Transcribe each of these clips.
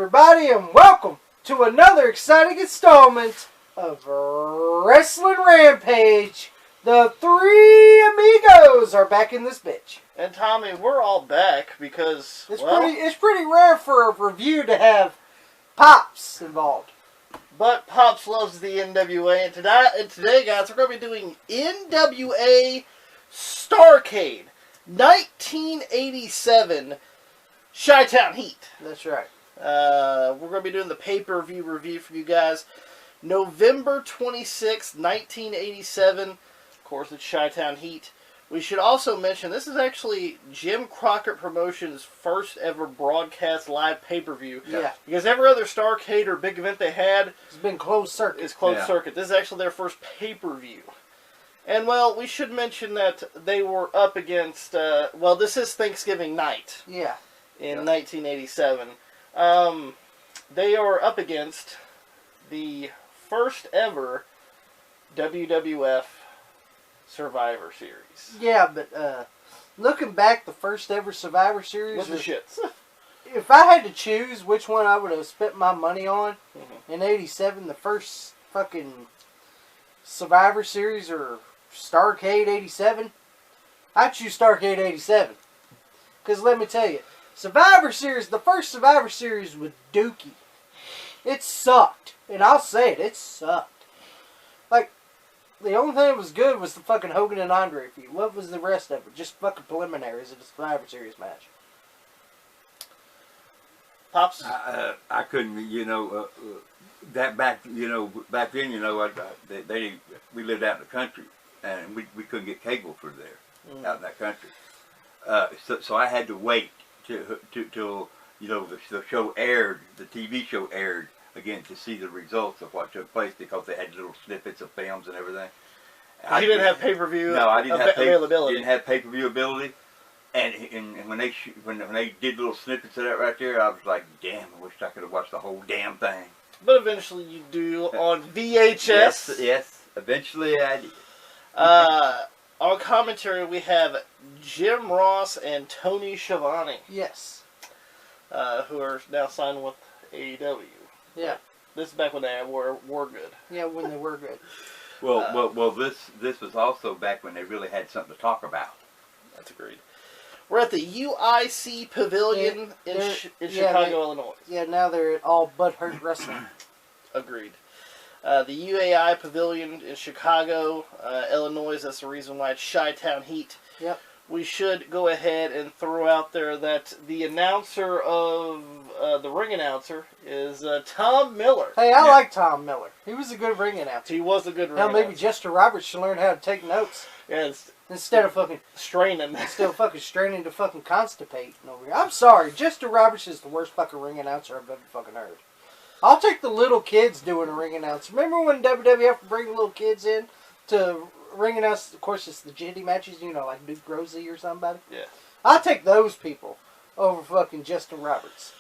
everybody, and welcome to another exciting installment of Wrestling Rampage. The three amigos are back in this bitch. And Tommy, we're all back because it's pretty rare for a review to have Pops involved. But Pops loves the NWA, and today, guys, we're going to be doing NWA Starrcade, 1987 Chi-Town Heat. That's right. We're going to be doing the pay-per-view review for you guys. November 26, 1987. Of course, it's Chi-Town Heat. We should also mention, this is actually Jim Crockett Promotions' first ever broadcast live pay-per-view. Yeah. Because every other Starrcade or big event they had... It's been closed circuit. It's closed circuit. This is actually their first pay-per-view. And, well, we should mention that they were up against... this is Thanksgiving night. Yeah. In 1987. They are up against the first ever WWF Survivor Series. Yeah, but looking back, the first ever Survivor Series was the shits. If I had to choose which one I would have spent my money on in 87, the first fucking Survivor Series or Starrcade 87, I'd choose Starrcade 87. Because let me tell you, Survivor Series, the first Survivor Series was dookie. It sucked. And I'll say it sucked. Like, the only thing that was good was the fucking Hogan and Andre feud. What was the rest of it? Just fucking preliminaries of the Survivor Series match. Pops? I couldn't, that back then, we lived out in the country, and we couldn't get cable for there, out in that country. So I had to wait till the show aired, the TV show aired again to see the results of what took place, because they had little snippets of films and everything. You didn't have pay-per-view availability. Didn't have pay-per-view ability, and when they did little snippets of that right there, I was like, damn, I wish I could have watched the whole damn thing. But eventually you do on VHS. Yes, eventually I did. On commentary we have Jim Ross and Tony Schiavone. Yes. Who are now signed with AEW. Yeah. This is back when they were good. Yeah, when they were good. Well, this was also back when they really had something to talk about. That's agreed. We're at the UIC Pavilion in Chicago, Illinois. Yeah, now they're at All But Hurt Wrestling. Agreed. The UAI Pavilion in Chicago, Illinois. That's the reason why it's Chi-Town Heat. Yep. We should go ahead and throw out there that the announcer of the ring announcer is Tom Miller. Hey, I like Tom Miller. He was a good ring announcer. He was a good ring announcer. Now maybe Jester Roberts should learn how to take notes. Yes. Instead of fucking straining. Instead of fucking straining to fucking constipate over here. I'm sorry, Jester Roberts is the worst fucking ring announcer I've ever fucking heard. I'll take the little kids doing a ring announcer. Remember when WWF would bring little kids in to ring announce? Of course, it's the jitty matches, like Duke Rosie or somebody. Yeah. I'll take those people over fucking Justin Roberts.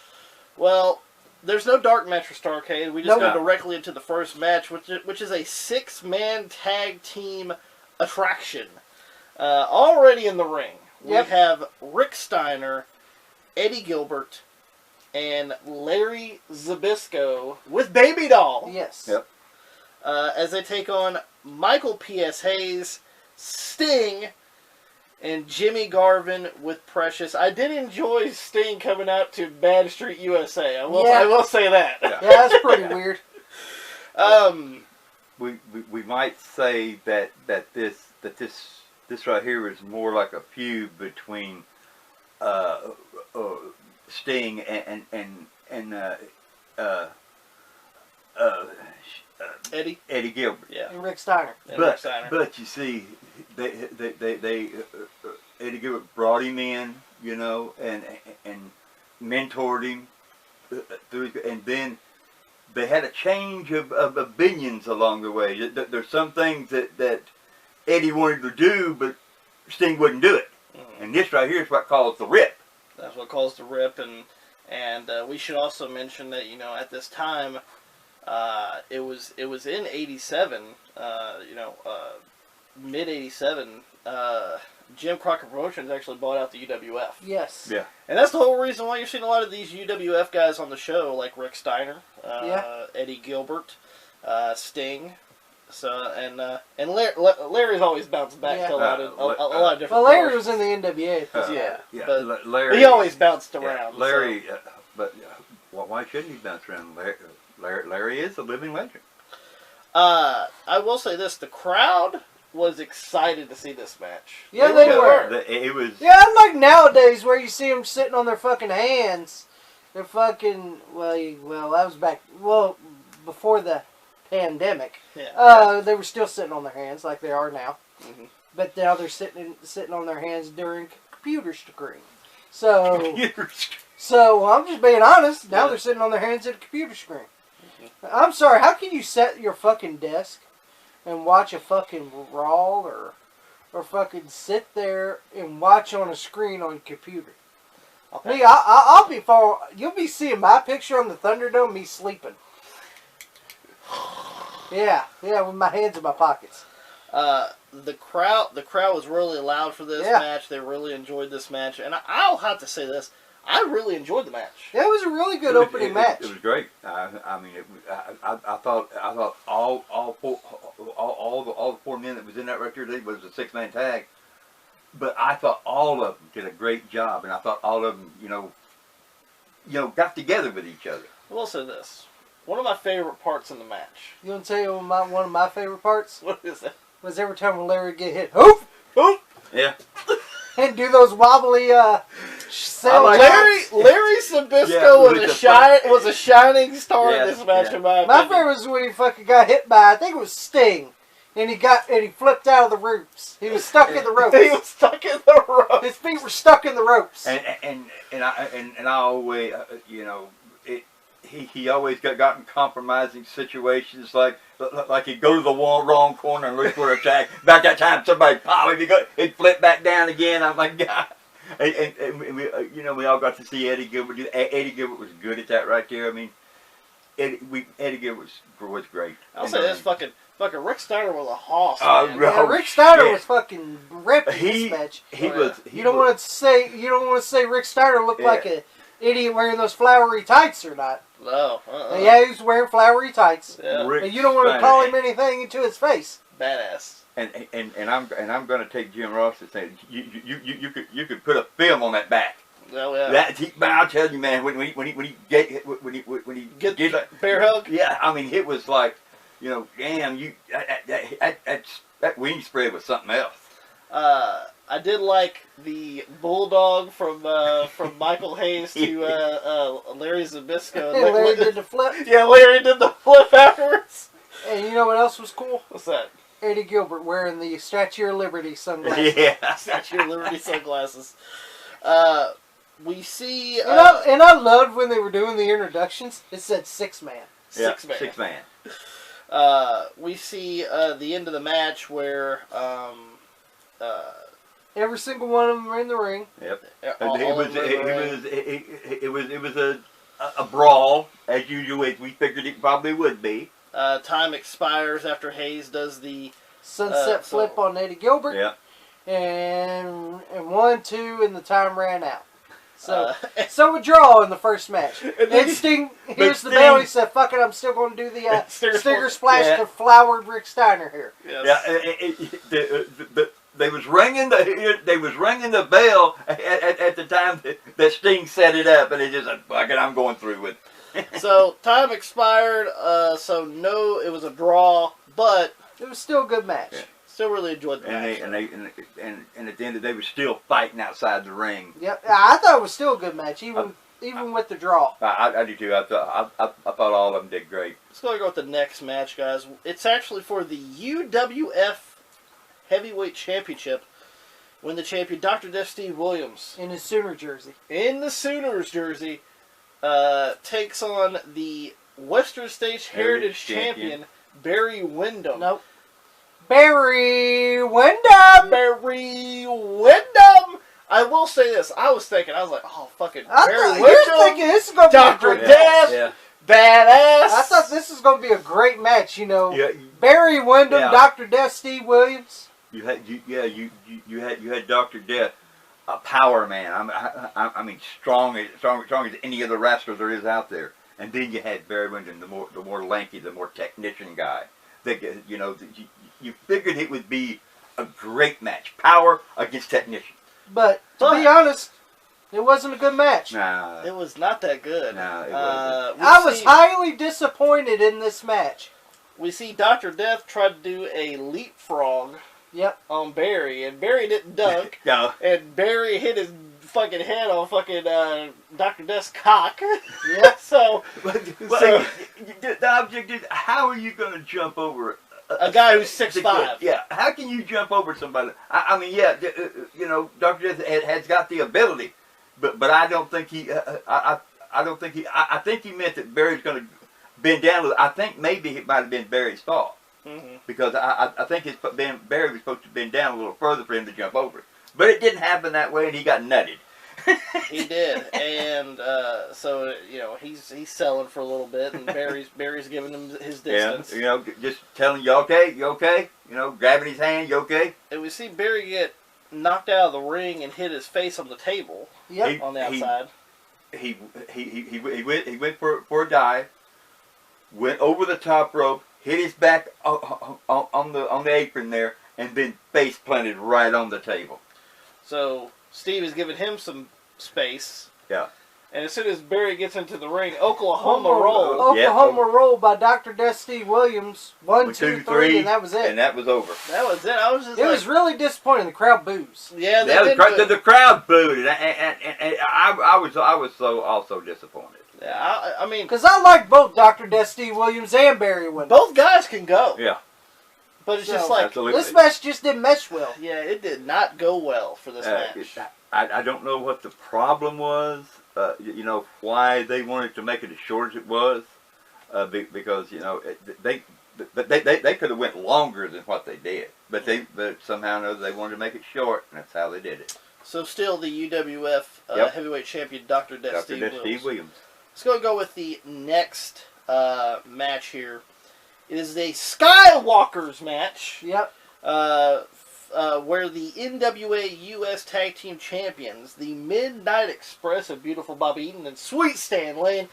Well, there's no dark match for Starrcade. We just go directly into the first match, which is a 6-man tag team attraction. Already in the ring, we have Rick Steiner, Eddie Gilbert, and Larry Zbyszko with Baby Doll. Yes. Yep. As they take on Michael P.S. Hayes, Sting, and Jimmy Garvin with Precious. I did enjoy Sting coming out to Bad Street USA. I will say that. Yeah, that's pretty weird. We might say that this right here is more like a feud between Sting and Eddie Gilbert. Yeah. And Rick Steiner. But you see, they Eddie Gilbert brought him in, and mentored him and then they had a change of opinions along the way. There's some things that Eddie wanted to do, but Sting wouldn't do it. And this right here is what caused the rip. That's what caused the rip, and we should also mention that at this time, it was in '87, mid '87, Jim Crockett Promotions actually bought out the UWF. Yes. Yeah. And that's the whole reason why you're seeing a lot of these UWF guys on the show, like Rick Steiner, Eddie Gilbert, Sting. So and Larry's always bounced back to a lot of different. Well, Larry was in the NWA. But Larry, he always bounced around. Larry, but why shouldn't he bounce around? Larry is a living legend. I will say this: the crowd was excited to see this match. Yeah, they were. It was. Yeah, unlike nowadays where you see them sitting on their fucking hands. They're fucking well. That was back before the pandemic. Yeah. They were still sitting on their hands like they are now. Mm-hmm. But now they're sitting on their hands during computer screen. So I'm just being honest. Now they're sitting on their hands at a computer screen. Mm-hmm. I'm sorry. How can you set your fucking desk and watch a fucking Raw or fucking sit there and watch on a screen on a computer? Okay. Me, I'll be far. You'll be seeing my picture on the Thunderdome. Me sleeping. Yeah, with my hands in my pockets. The crowd was really loud for this match. They really enjoyed this match, and I'll have to say this: I really enjoyed the match. Yeah, it was a really good opening match. It was great. I mean, I thought all the 4 men that was in that right there was a 6-man tag, but I thought all of them did a great job, and I thought all of them, got together with each other. I will say this. One of my favorite parts in the match. You want to tell you one of my favorite parts? What is that? Was every time when Larry would get hit, hoof, hoof, yeah, and do those wobbly Larry Sabisco was a shining star in this match. In my opinion. favorite was when he fucking got hit by, I think it was Sting, and he flipped out of the ropes. He was stuck in the ropes. He was stuck in the ropes. His feet were stuck in the ropes. And I always He always got in compromising situations, like he'd go to the wrong corner and look for an attack. About that time, somebody he'd flip back down again. I'm like, God. And we all got to see Eddie Gilbert do that. Eddie Gilbert was good at that right there. I mean, Eddie Gilbert was great. I'll say this: fucking Rick Steiner was a hoss. Rick Steiner was fucking ripping this match. You don't want to say Rick Steiner looked like an idiot wearing those flowery tights or not. No. Yeah, he was wearing flowery tights. Yeah. And you don't want to call him anything into his face. Badass. And I'm going to take Jim Ross and say you could put a film on that back. Oh yeah. I'll tell you, man, when he gets the bear hug. Yeah, I mean, it was like, damn, that wing spread was something else. I did like the bulldog from Michael Hayes to Larry Zabisco. And Larry did the flip. Yeah, Larry did the flip afterwards. And you know what else was cool? What's that? Eddie Gilbert wearing the Statue of Liberty sunglasses. Yeah, Statue of Liberty sunglasses. We see... and I loved when they were doing the introductions. It said 6-man. Six man. We see the end of the match where... every single one of them are in the ring. Yep. It was a brawl, as usual, as we figured it probably would be. Time expires after Hayes does the sunset flip on Eddie Gilbert. Yeah. And 1, 2, and the time ran out. So a draw in the first match. And Sting hears the bell. He said, "Fuck it, I'm still going to do the Stinger Splash to flowered Rick Steiner here." Yes. Yeah. They was ringing the bell at the time that Sting set it up, and he just said, "Fuck it, I'm going through with it." So time expired. It was a draw, but it was still a good match. Yeah. Still really enjoyed the match. And at the end of the day, they were still fighting outside the ring. Yep, I thought it was still a good match, even with the draw. I do too. I thought all of them did great. Let's go with the next match, guys. It's actually for the Uwf Heavyweight Championship, when the champion Dr. Death Steve Williams in his Sooner jersey, takes on the Western States Heritage Champion Barry Windham. Nope. Barry Windham! I will say this. I was like, oh, fucking Barry Windham. You're thinking this is going to be a great match. Yeah. Badass. I thought this was going to be a great match, Yeah. Barry Windham, Dr. Death Steve Williams. you had Dr. Death, a power man. I mean, strong as any of the wrestlers there is out there. And then you had Barry Windham, the more lanky, the more technician guy. You figured it would be a great match, power against technician. But to be honest, it wasn't a good match. Nah, it was not that good. Nah, it wasn't. I was highly disappointed in this match. We see Dr. Death try to do a leapfrog. Yep. On Barry, and Barry didn't dunk. No. And Barry hit his fucking head on fucking Dr. Death's cock. Yeah. So the object is, how are you going to jump over a guy who's 6'5"? Yeah. How can you jump over somebody? I mean, yeah, Dr. Death has got the ability, but I don't think he. I think he meant that Barry's going to bend down a little. I think maybe it might have been Barry's fault. Mm-hmm. Because I think Barry was supposed to bend down a little further for him to jump over. But it didn't happen that way, and he got nutted. He did, and so he's selling for a little bit, and Barry's giving him his distance. Yeah, just telling you okay, grabbing his hand, you okay. And we see Barry get knocked out of the ring and hit his face on the table. Yep. On the outside. He went for a dive, went over the top rope. Hit his back on the apron there, and then face planted right on the table. So Steve is giving him some space. Yeah. And as soon as Barry gets into the ring, Oklahoma roll. Oklahoma roll by Dr. Death Steve Williams. 1, 2, 3, and that was it. And that was over. That was it. I was just. It was really disappointing. The crowd boos. Yeah, the crowd booed, and I was so also disappointed. Yeah, I mean, because I like both Dr. Death Steve Williams and Barry Windham. Both guys can go. Yeah. But it's just like absolutely. This match just didn't mesh well. Yeah, it did not go well for this match. I don't know what the problem was. Why they wanted to make it as short as it was, because they could have went longer than what they did, but somehow or another they wanted to make it short, and that's how they did it. So still the UWF Heavyweight Champion, Dr. Death Steve Williams. Let's go with the next match here. It is the Skywalkers match. Yep. Where the NWA US Tag Team Champions, the Midnight Express of Beautiful Bobby Eaton and Sweet Stan Lane,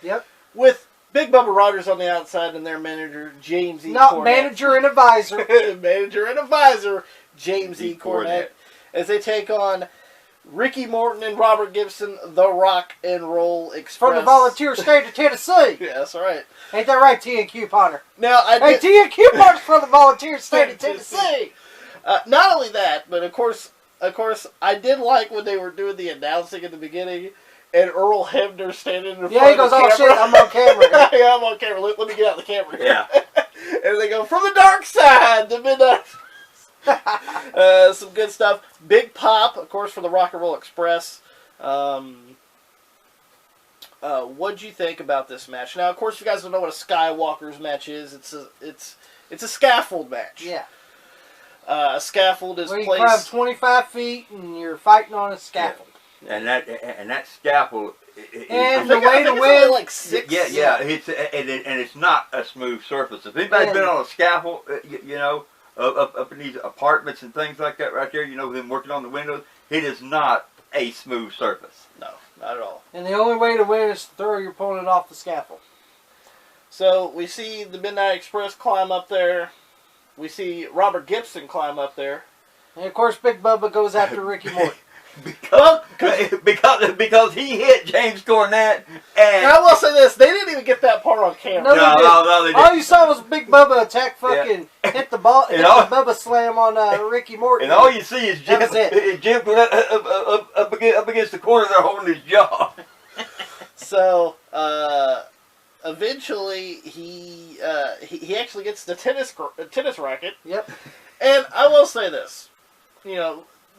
with Big Bubba Rogers on the outside and their manager, James E. Cornette. Manager and advisor. Manager and advisor, James E. Cornette, as they take on Ricky Morton and Robert Gibson, the Rock and Roll Express. From the volunteer state of Tennessee. Yeah, that's right. Ain't that right, TNQ Potter? Now, TNQ Potter's from the volunteer state of Tennessee. Not only that, but of course, I did like when they were doing the announcing at the beginning, and Earl Hebner standing in front of the camera. Yeah, he goes, "Oh shit, I'm on camera." Yeah, I'm on camera. Let me get out of the camera here. Yeah. And they go, "From the dark side, the midnight." Some good stuff. Big pop, of course, for the Rock and Roll Express. What'd you think about this match? Now, of course, if you guys don't know what a Skywalkers match is, it's a scaffold match. Yeah. A scaffold is where you placed. climb 25 feet and you're fighting on a scaffold. Yeah. And that scaffold. And the way to win, like 6. Yeah. It's not a smooth surface. If anybody's been on a scaffold, up in these apartments and things like that right there, them working on the windows, it is not a smooth surface. No, not at all. And the only way to win is to throw your opponent off the scaffold. So we see the Midnight Express climb up there. We see Robert Gibson climb up there. And of course, Big Bubba goes after Ricky Morton. because he hit James Cornette, and I will say this: they didn't even get that part on camera. No, they didn't. All you saw was Big Bubba attack, hit the ball, hit the Bubba slam on Ricky Morton. And all you see is Jim up against the corner there holding his jaw. So eventually he actually gets the tennis racket. Yep. And I will say this,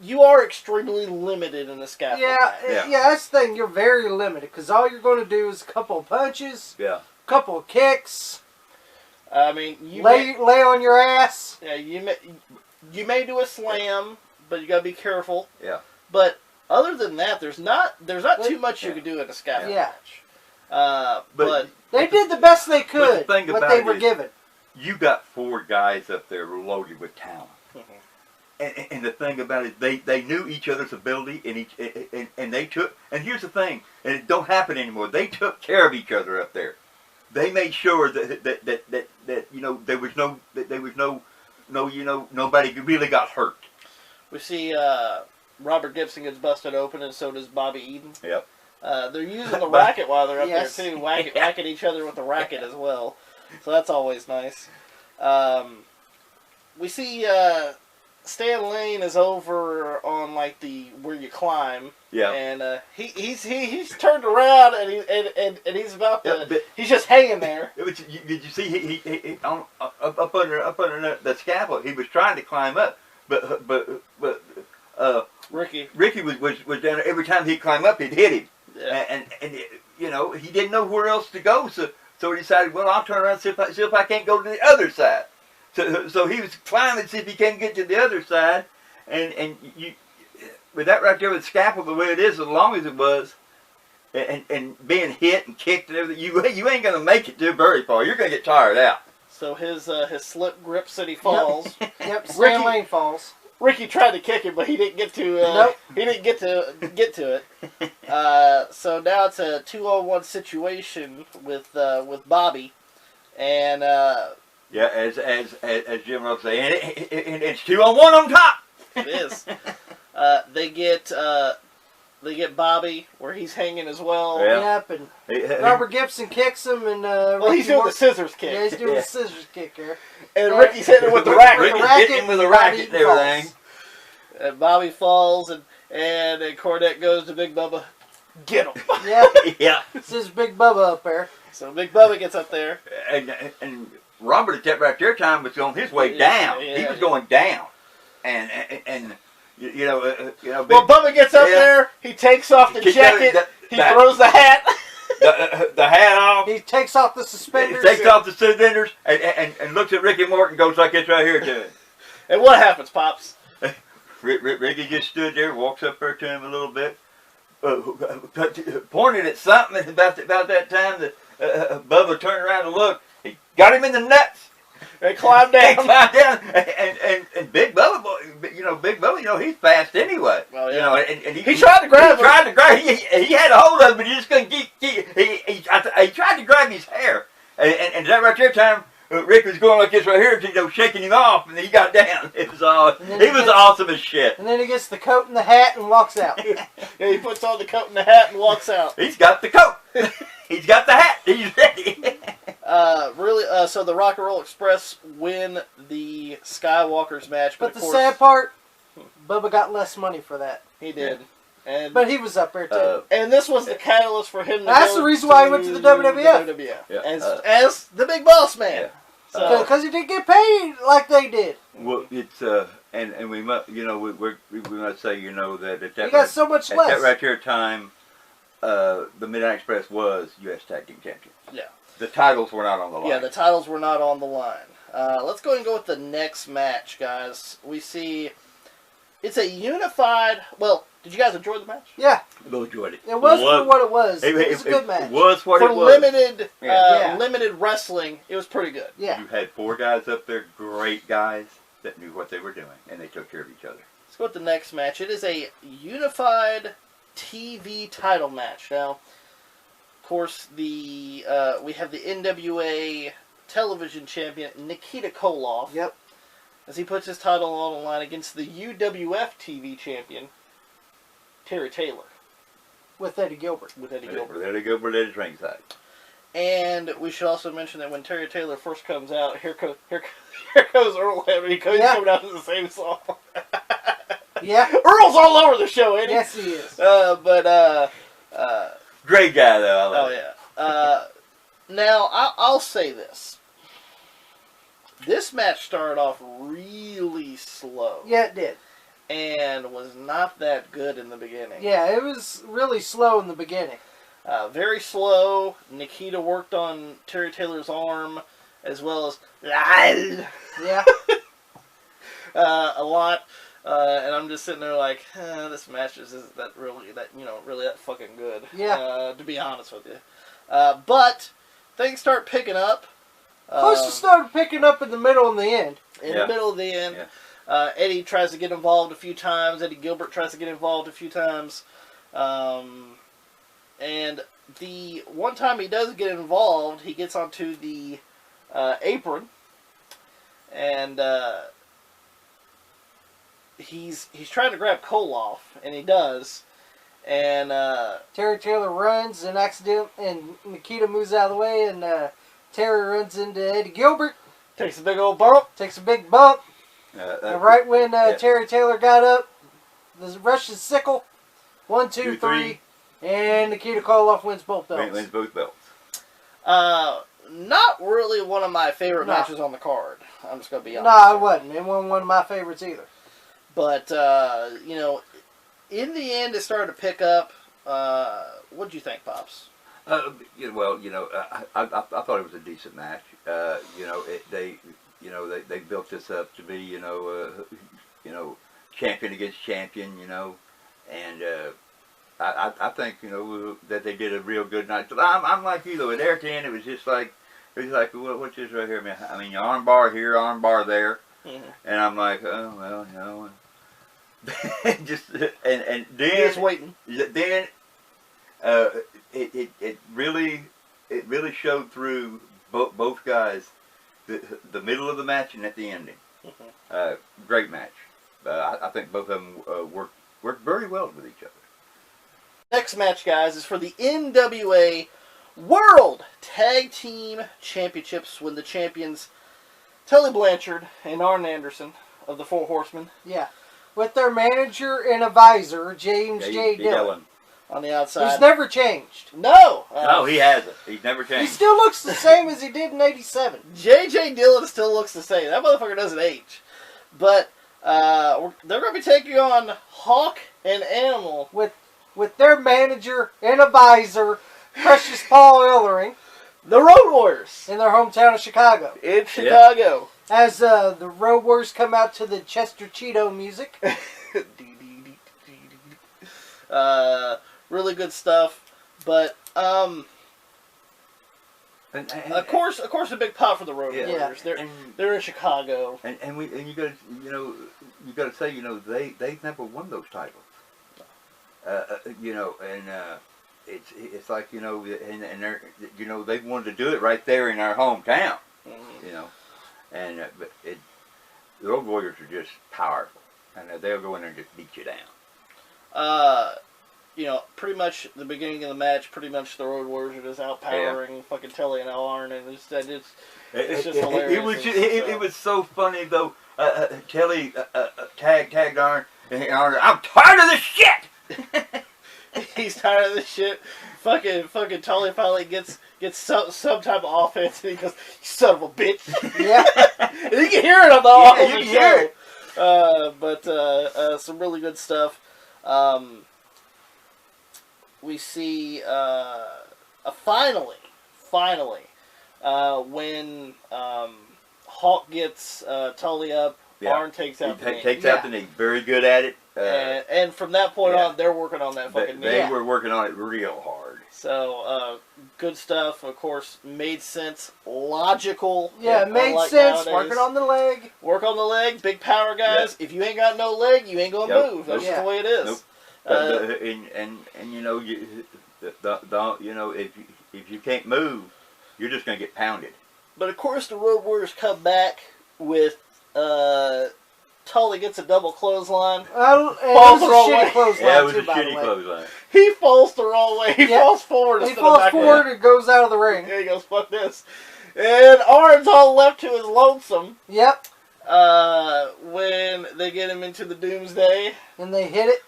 you are extremely limited in the scaffold. Yeah, that's the thing. You're very limited because all you're going to do is a couple of punches, a couple of kicks. I mean, you lay on your ass. Yeah, you may do a slam, but you got to be careful. Yeah. But other than that, there's not too much you can do in a scaffold match. But they did the best they could. But what they were given. You got 4 guys up there loaded with talent. and the thing about it, they knew each other's ability, and they took. And here's the thing, and it don't happen anymore. They took care of each other up there. They made sure that you know there was no nobody really got hurt. We see Robert Gibson gets busted open, and so does Bobby Eaton. Yep. They're using the racket while they're up there too, whacking each other with the racket as well. So that's always nice. We see Stan Lane is over on like the where you climb. Yeah. And he's turned around and he's about to he's just hanging there. Did you see he up under the scaffold? He was trying to climb up, but Ricky was down there. Every time he'd climb up, he'd hit him. Yeah. And you know, he didn't know where else to go, so he decided, well, I'll turn around and see if I can't go to the other side. So he was climbing to see if he can get to the other side, and you, with that right there with the scaffold the way it is, as long as it was, and being hit and kicked and everything, you ain't gonna make it too very far. You're gonna get tired out. So his slip grips and he falls. Yep, Stan Lane falls. Ricky tried to kick him, but he didn't get to. Nope. He didn't get to it. So now it's a 2-on-1 situation with Bobby, and yeah, as Jim Ross say, and it's 2-on-1 on top. It is. They get Bobby where he's hanging as well. Yeah. Yep, and Robert Gibson kicks him, and he's doing the scissors kick. Yeah, he's doing the scissors kick there. And Ricky's hitting him with the racket. Ricky's hitting him with the racket and everything. And Bobby falls, and Cornette goes to Big Bubba. Get him. Yeah. Yeah. This is Big Bubba up there. So Big Bubba gets up there. And Robert at that right there time was on his way down. He was going down. And you know, well, Bubba gets up there. He takes off the jacket. He throws the hat. The hat off. He takes off the suspenders. He takes off the suspenders and looks at Ricky Morton, goes like this right here to him. And what happens, Pops? Ricky just stood there, walks up there to him a little bit, pointed at something. About that time that Bubba turned around to look. He got him in the nuts. They climbed down. And Big Bubba, Big Bubba, he's fast anyway. Well, yeah. And he tried to grab him. He had a hold of him, but he just couldn't he tried to grab his hair. And that right there time, Rick was going like this right here, shaking him off, and he got down. He was awesome as shit. And then he gets the coat and the hat and walks out. Yeah, he puts on the coat and the hat and walks out. He's got the coat. He's got the hat. He's ready. So the Rock and Roll Express win the Skywalkers match. But the sad part, Bubba got less money for that. He did. But he was up there too. And this was the catalyst for him to That's the reason why he went to the WWF. Yeah. As the big boss man. Because he didn't get paid like they did. Well, it's and we must we must say that at that he got so much less. At that right here time, the Midnight Express was U.S. Tag Team Champion. Yeah. The titles were not on the line. Yeah, the titles were not on the line. Let's go ahead and go with the next match, guys. We see it's a unified. Well, did you guys enjoy the match? Yeah. I enjoyed it. It was for what it was. It was a good match. It was what it was. For limited wrestling, it was pretty good. Yeah. You had 4 guys up there, great guys, that knew what they were doing, and they took care of each other. Let's go with the next match. It is a unified TV title match. Now, of course, we have the NWA television champion, Nikita Koloff. Yep. As he puts his title on the line against the UWF TV champion, Terry Taylor. With Eddie Gilbert. With Eddie Gilbert at his ringside. And we should also mention that when Terry Taylor first comes out, here goes Earl Hammond. He's coming out to the same song. Yeah. Earl's all over the show, ain't he? Yes, he is. Great guy, though. Now, I'll say this. This match started off really slow. Yeah, it did. And was not that good in the beginning. Yeah, it was really slow in the beginning. Very slow. Nikita worked on Terry Taylor's arm as well as yeah, a lot. And I'm just sitting there like, this match isn't that really that fucking good. Yeah. To be honest with you. But things start picking up. Close to started picking up in the middle and the end. In the middle of the end. Eddie tries to get involved a few times. Eddie Gilbert tries to get involved a few times. And the one time he does get involved, he gets onto the apron. And he's trying to grab Koloff, and he does. And Terry Taylor runs and Nikita moves out of the way, and Terry runs into Eddie Gilbert. Takes a big old bump. Takes a big bump. And right when yeah. Terry Taylor got up, the Russian sickle. 1, 2, 3. And Nikita Koloff wins both belts. Wins both belts. Not really one of my favorite matches on the card. I'm just going to be honest. No, it wasn't. It wasn't one of my favorites either. But, you know, in the end, it started to pick up. What'd you think, Pops? Well, you know, I thought it was a decent match. You know, they built this up to be, you know, champion against champion, you know, and I think, you know, that they did a real good night. I'm like you though. At the end, it was like, what's this right here, man? I mean, arm bar here, arm bar there, and I'm like, oh well, you know, just and then Just waiting. Then it really showed through both guys, the middle of the match and at the ending. Great match. I think both of them worked very well with each other. Next match, guys, is for the NWA World Tag Team Championships when the champions Tully Blanchard and Arn Anderson of the Four Horsemen. Yeah. With their manager and advisor, James J. Dillon. On the outside. Who's never changed. No! No, he hasn't. He's never changed. He still looks the same as he did in 87. J.J. Dillon still looks the same. That motherfucker doesn't age. But they're going to be taking on Hawk and Animal. With their manager and advisor, Precious Paul Ellering. The Road Warriors. In their hometown of Chicago. In Chicago. As the Road Warriors come out to the Chester Cheeto music. Really good stuff. But, of course, a big pop for the Road Warriors. They're in Chicago. And you got to say, you know, they never won those titles. You know, and it's like, you know, and they're, you know, they wanted to do it right there in our hometown. You know, and the Road Warriors are just powerful, and they'll go in there and just beat you down. You know, pretty much the beginning of the match, pretty much the Road Warriors are just outpowering fucking Telly and Arn, and it's just hilarious. It was so funny though. Telly tagged Arn, and Arn, I'm tired of this shit. He's tired of this shit. Fucking Tully finally gets some type of offense, and he goes, "You son of a bitch!" Yeah, and you can hear it on the show. But some really good stuff. We see finally, when Hawk gets Tully up, Arn takes out the knee. Takes out the knee. Very good at it. And from that point on, they're working on that fucking knee. They were working on it real hard. So, good stuff. Of course, made sense. Logical. Yeah, it made sense. Nowadays. Working on the leg. Work on the leg. Big power, guys. If you ain't got no leg, you ain't going to move. That's just the way it is. Nope. And you know, you know, if you can't move, you're just going to get pounded. But, of course, the Road Warriors come back with... Tully gets a double clothesline. Falls the wrong way. Yeah, it was a shitty clothesline. He falls the wrong way. He falls forward. He falls forward and goes out of the ring. Yeah, he goes, fuck this. And Arn's all left to his lonesome. Yep. When they get him into the Doomsday. And they hit it.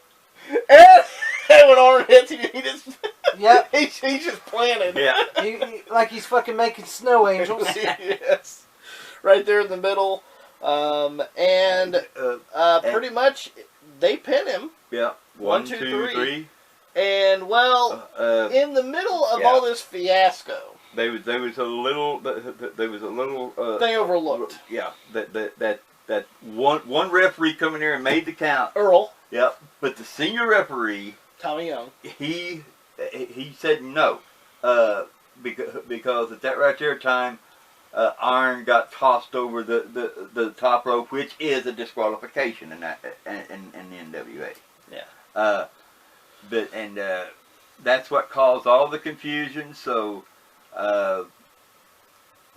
And when Arn hits him, he just... Yep. he's just planted. Yeah. he, like he's fucking making snow angels. Yes. Right there in the middle. Pretty much they pin him. Yeah. 1, 2, 3. And in the middle of all this fiasco, there was a little they overlooked. Yeah. That one referee come in there and made the count. Earl. Yep. But the senior referee, Tommy Young, he said no, because at that right there time, Arn got tossed over the top rope, which is a disqualification in that in the NWA. Yeah. That's what caused all the confusion. So,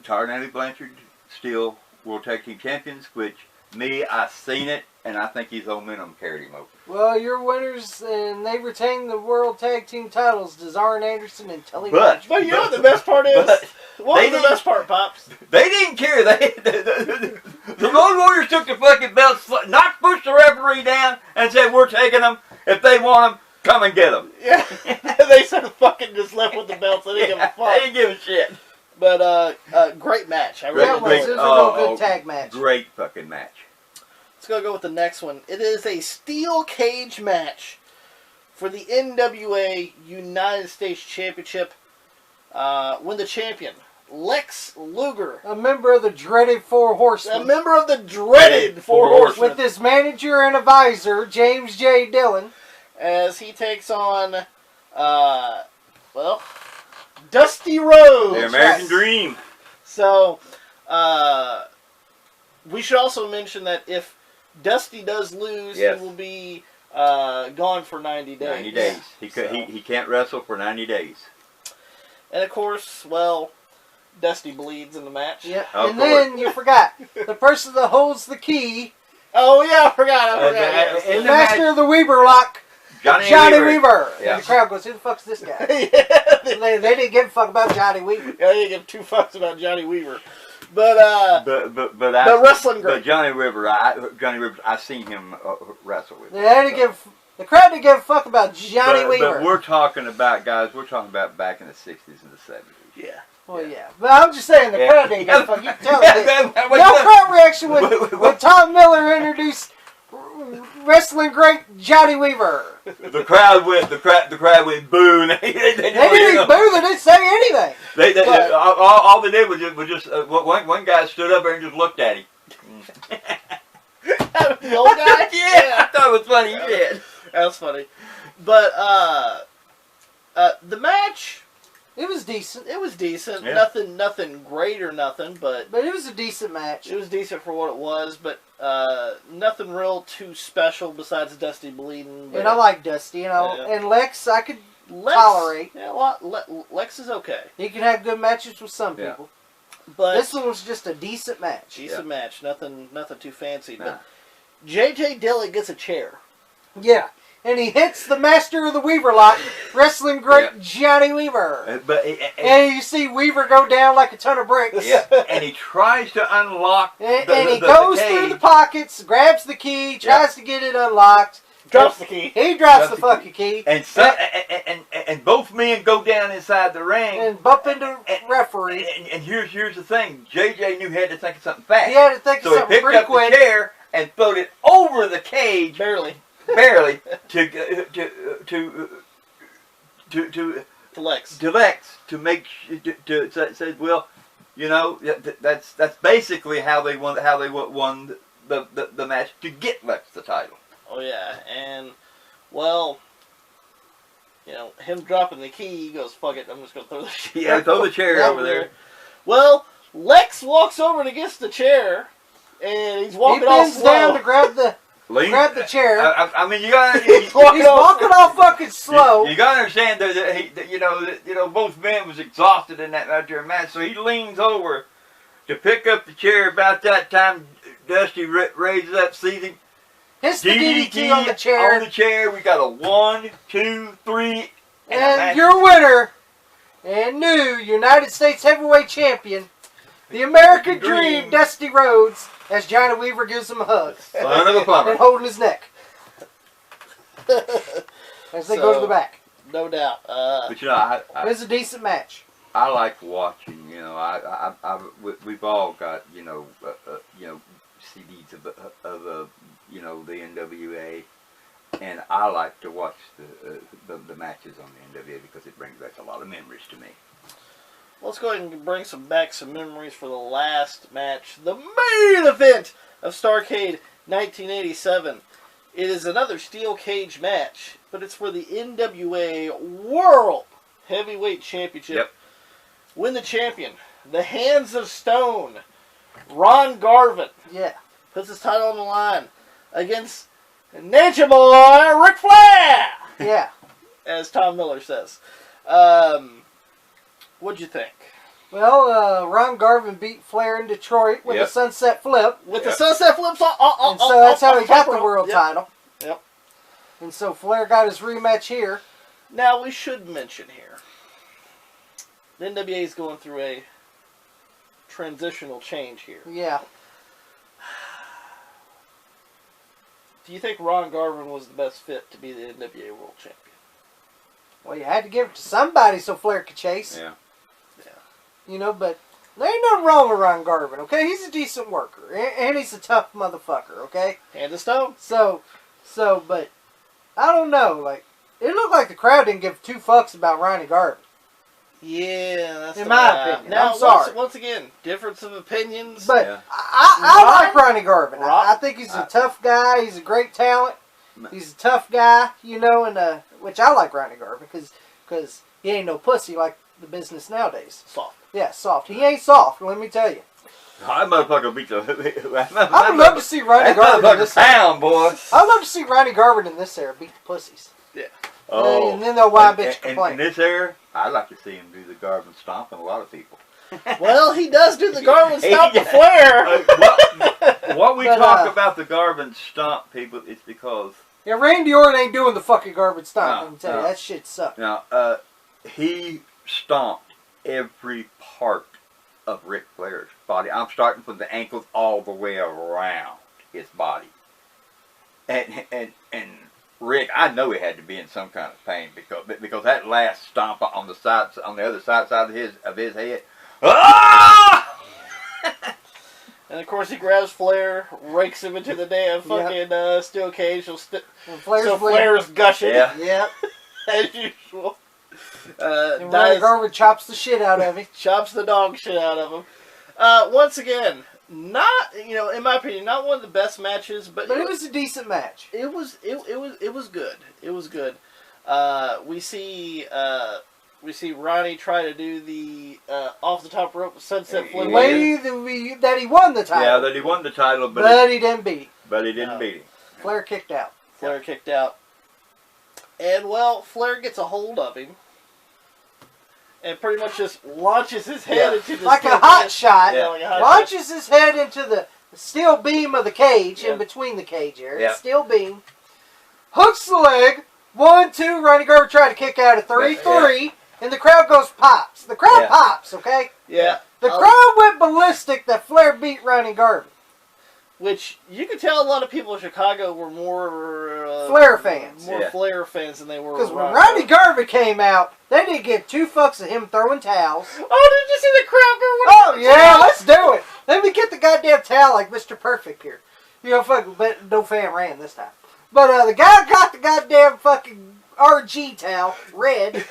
Tarnelli Blanchard still World Tag Team Champions, which I seen it, and I think his own minimum carried him over. Well, your winners, and they retain the World Tag Team titles, Desarn Anderson and Tully But you know what the best part is? What was the best part, Pops? They didn't care. The Road Warriors took the fucking belts, not pushed the referee down, and said, "We're taking them. If they want them, come and get them." Yeah, they said fucking just left with the belts. They didn't give a fuck. They didn't give a shit. But great match. I really It was a real good tag match. Great fucking match. Let's go with the next one. It is a steel cage match for the NWA United States Championship. When the champion, Lex Luger. A member of the dreaded Four Horsemen. A member of the dreaded Four Horsemen. With his manager and advisor, James J. Dillon. As he takes on, Dusty Rhodes. The American Dream. So, we should also mention that if Dusty does lose, he will be gone for 90 days. 90 days. He can't wrestle for 90 days. And of course, Dusty bleeds in the match. Yeah. And then you forgot the person that holds the key. Oh yeah, I forgot. Yes. The master of the Weaver lock. Johnny Weaver. Yeah. And the crowd goes, "Who the fuck's this guy?" they didn't give a fuck about Johnny Weaver. Yeah, they didn't give two fucks about Johnny Weaver. But wrestling great. But Johnny Weaver, I seen him wrestle with. The crowd didn't give a fuck about Johnny Weaver. But we're talking about back in the 60s and the 70s. Yeah. Well, yeah. But I'm just saying, the crowd didn't give a fuck. You can tell no crowd reaction when Tom Miller introduced wrestling great Johnny Weaver. The crowd went boo. They didn't boo. They didn't say anything. All they did was just one guy stood up there and just looked at him. The old guy? Yeah, I thought it was funny. He did. That was funny. But the match, it was decent. It was decent. Yeah. Nothing great or nothing, but it was a decent match. It was decent for what it was, but nothing real too special besides Dusty bleeding. And I like Dusty, and Lex I could tolerate. Yeah, Lex is okay. He can have good matches with some people. But this one was just a decent match. Decent match. Nothing too fancy. Nah. But J.J. Dillon gets a chair. Yeah. And he hits the master of the Weaver lock, wrestling great Johnny Weaver. And you see Weaver go down like a ton of bricks. Yeah. And he tries to unlock and he goes through the pockets, grabs the key, tries to get it unlocked. Drops the key. He drops the fucking key. And both men go down inside the ring. And bump into referee. And here's the thing. JJ knew he had to think of something fast. He had to think of something pretty quick. So he picked up the chair and throwed it over the cage. Barely. to Lex. To make to say, well, that's basically how they won the match to get Lex the title. Oh yeah, and him dropping the key, he goes, "Fuck it, I'm just gonna throw the chair." Yeah, throw the chair over there. Well, Lex walks over and gets the chair, and he's walking all slow. He bends down to grab the chair. I mean, you gotta. He's walking all fucking slow. You gotta understand that both men was exhausted in that match, so he leans over to pick up the chair. About that time, Dusty raises up, sees him. Hits the DDT on the chair. On the chair, we got a 1, 2, 3, and your winner and new United States Heavyweight Champion, the American Dream, Dusty Rhodes, as Johnny Weaver gives him a hug. Son of a plumber. And holding his neck. As they go to the back. No doubt. But it was a decent match. I like watching. We've all got CDs of the NWA, and I like to watch the matches on the NWA because it brings back a lot of memories to me. Let's go ahead and bring some memories for the last match, the main event of Starrcade 1987. It is another steel cage match, but it's for the NWA World Heavyweight Championship. Yep. Win the champion, the Hands of Stone, Ron Garvin. Yeah. Puts his title on the line against Nature Boy Ric Flair. Yeah. As Tom Miller says. What'd you think? Well, Ron Garvin beat Flair in Detroit with a sunset flip. With the sunset flips on. And so that's how he got the world title. Yep. And so Flair got his rematch here. Now, we should mention here, the NWA is going through a transitional change here. Yeah. Do you think Ron Garvin was the best fit to be the NWA World Champion? Well, you had to give it to somebody so Flair could chase. Yeah. You know, but there ain't nothing wrong with Ron Garvin, okay? He's a decent worker. And he's a tough motherfucker, okay? Hand of Stone. So, but, I don't know, like, it looked like the crowd didn't give two fucks about Ronnie Garvin. Yeah, that's in my opinion. Now, I'm sorry. Once again, difference of opinions. But I like Ronnie Garvin. I think he's a tough guy. He's a great talent. He's a tough guy, you know, and which I like Ronnie Garvin because he ain't no pussy like the business nowadays. Soft. Yeah, soft. He ain't soft, let me tell you. That motherfucker beat the... I would love to see Ronnie Garvin in this era. Boy. I would love to see Ronnie Garvin in this era beat the pussies. Yeah. Oh. And then they'll whine, bitch, complain. In this era, I'd like to see him do the Garvin stomp on a lot of people. Well, he does do the Garvin stomp to Flair. What we talk about the Garvin stomp, people, it's because... Yeah, Randy Orton ain't doing the fucking Garvin stomp, let me tell you. That shit sucks. Now, he stomped every part of Ric Flair's body. I'm starting from the ankles all the way around his body. And Rick, I know he had to be in some kind of pain because that last stomp on the side, on the other side of his head. Ah! And of course he grabs Flair, rakes him into the damn fucking steel cage. So Flair's gushing. Yeah. Yep. As usual. And Ronnie Garvin chops the shit out of him. Chops the dog shit out of him. Once again, not, you know, in my opinion, not one of the best matches, but it was a decent match. It was good. It was good. We see Ronnie try to do the off the top rope sunset flip. The way that he won the title. Yeah, that he won the title, but he didn't beat him. But he didn't beat him. Flair kicked out. Flair kicked out. And, well, Flair gets a hold of him. And pretty much just launches his head into the like a hot shot. Yeah, like a hot launches shot. his head into the steel beam of the cage, in between the cage area. Steel beam. Hooks the leg. 1, 2. Ronnie Garvin tried to kick out at 3, 3. And the crowd goes pops. The crowd pops, okay? Yeah. The crowd went ballistic that Flair beat Ronnie Garvin. Which, you could tell a lot of people in Chicago were more... Flair fans. More Flair fans than they were... Because when Ronnie Garvin came out, they didn't give two fucks of him throwing towels. Oh, did you see the crowd go? Oh, yeah, let's do it. Let me get the goddamn towel like Mr. Perfect here. You know, fucking, but no fan ran this time. But the guy got the goddamn fucking RG towel, red.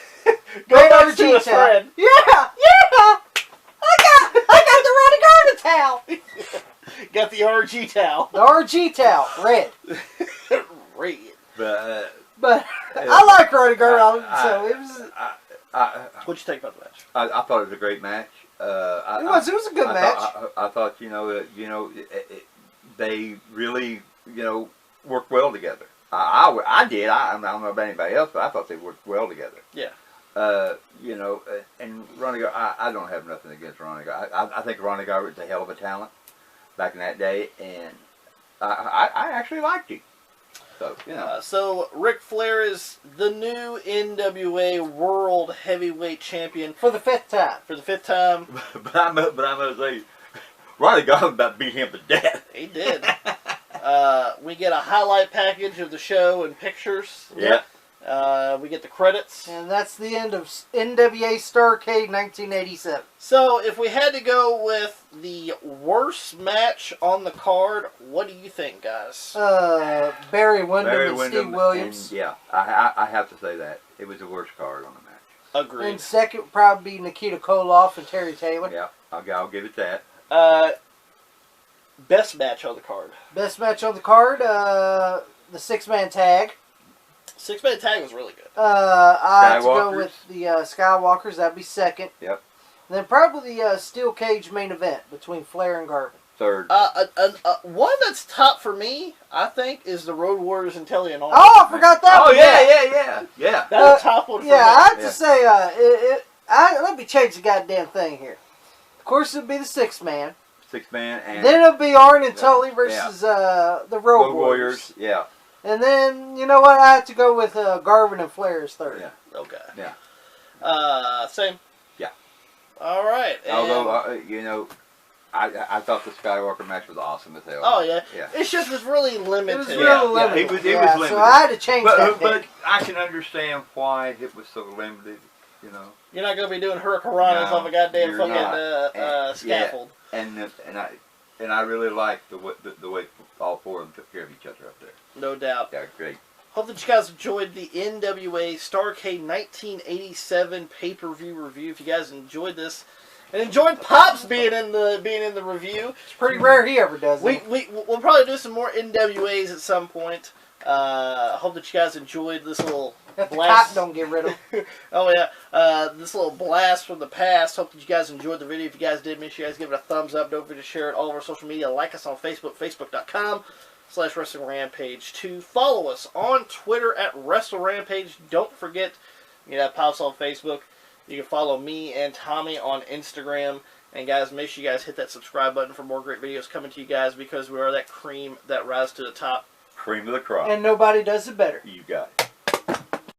Great RG towel. Friend. Yeah. I got the Ronnie Garvin towel. Got the RG towel. The RG towel, red. Red. But I like Ronnie Garvin, so it was... What'd you think about the match? I thought it was a great match. It was a good match. I thought, they really, worked well together. I did. I don't know about anybody else, but I thought they worked well together. Yeah. And Ronnie Garvin, I don't have nothing against Ronnie Garvin. I think Ronnie Garvin was a hell of a talent back in that day, and I actually liked him. So, so Ric Flair is the new NWA World Heavyweight Champion for the 5th time. For the 5th time. but I must say, Ronnie Garvin about to beat him to death. He did. We get a highlight package of the show and pictures. Yeah. We get the credits. And that's the end of NWA Starrcade 1987. So, if we had to go with the worst match on the card, what do you think, guys? Barry Windham and Steve Williams. And, I have to say that. It was the worst card on the match. Agreed. And second would probably be Nikita Koloff and Terry Taylor. Yeah, I'll give it that. Best match on the card. Best match on the card, the 6-man tag. 6-man tag was really good. I have to go with the Skywalkers. That'd be second. Yep. And then probably the steel cage main event between Flair and Garvin. Third. One that's top for me, I think, is the Road Warriors and Telly and all. Oh, I forgot that one. Yeah. That's a top one for me. I have to say, let me change the goddamn thing here. Of course, it would be the 6-man. 6-man. And then it would be Arn and Tully versus the Road Warriors. Yeah. And then, you know what? I have to go with Garvin and Flair as third. Yeah. Okay. Yeah. Same. Yeah. All right. Although, I thought the Skywalker match was awesome as hell. Oh, yeah. It's just it's really limited. It was really limited. It was limited. So I had to change that. But I can understand why it was so limited, you know. You're not going to be doing hurricanranas off a goddamn fucking scaffold. And I really like the way all four of them took care of each other up there. No doubt. Yeah, great. Hope that you guys enjoyed the NWA Starrcade 1987 pay-per-view review. If you guys enjoyed this and enjoyed Pops being in the review, it's pretty rare he ever does it. We'll probably do some more NWAs at some point. Hope that you guys enjoyed this little blast. Don't get rid of him. Oh yeah, this little blast from the past. Hope that you guys enjoyed the video. If you guys did, make sure you guys give it a thumbs up. Don't forget to share it all over social media. Like us on Facebook, facebook.com/WrestlingRampage2. Follow us on Twitter at WrestleRampage. Don't forget, you know, Pops on Facebook. You can follow me and Tommy on Instagram. And guys, make sure you guys hit that subscribe button for more great videos coming to you guys, because we are that cream that rises to the top. Cream of the crop. And nobody does it better. You got it.